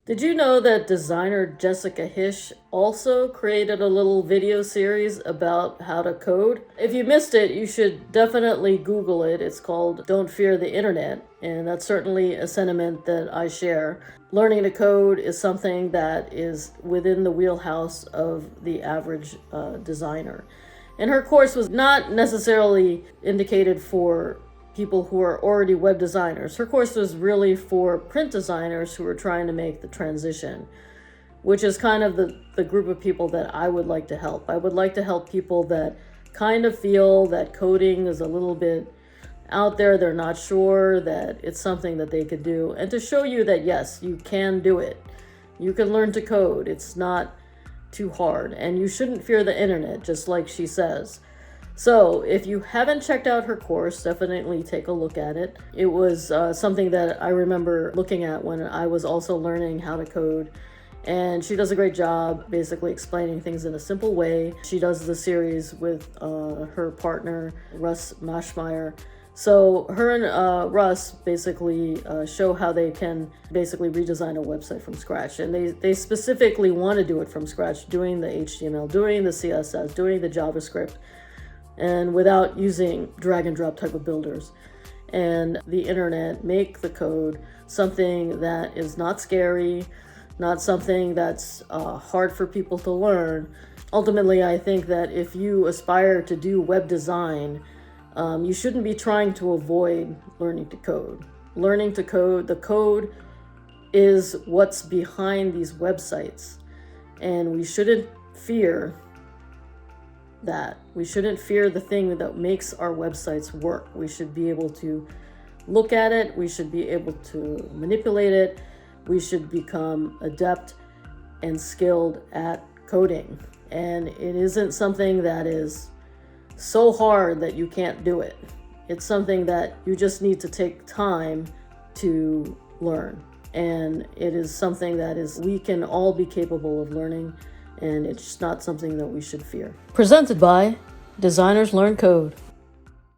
Did you know that designer Jessica Hische also created a little video series about how to code? If you missed it, you should definitely Google it. It's called Don't Fear the Internet, and that's certainly a sentiment that I share. Learning to code is something that is within the wheelhouse of the average designer. And her course was not necessarily indicated for people who are already web designers. Her course was really for print designers who are trying to make the transition, which is kind of the group of people that I would like to help. I would like to help people that kind of feel that coding is a little bit out there, they're not sure that it's something that they could do, and to show you that yes, you can do it. You can learn to code. It's not too hard, and you shouldn't fear the internet, just like she says. So if you haven't checked out her course, definitely take a look at it. It was something that I remember looking at when I was also learning how to code. And she does a great job basically explaining things in a simple way. She does the series with her partner, Russ Maschmeyer. So her and Russ basically show how they can basically redesign a website from scratch. And they specifically want to do it from scratch, doing the HTML, doing the CSS, doing the JavaScript, and without using drag and drop type of builders. And the internet, make the code something that is not scary, not something that's hard for people to learn. Ultimately, I think that if you aspire to do web design, you shouldn't be trying to avoid learning to code. Learning to code, the code is what's behind these websites. And we shouldn't fear that. We shouldn't fear the thing that makes our websites work. We should be able to look at it. We should be able to manipulate it. We should become adept and skilled at coding. And it isn't something that is so hard that you can't do it. It's something that you just need to take time to learn. And it is something that we can all be capable of learning. And it's not something that we should fear. Presented by Designers Learn Code.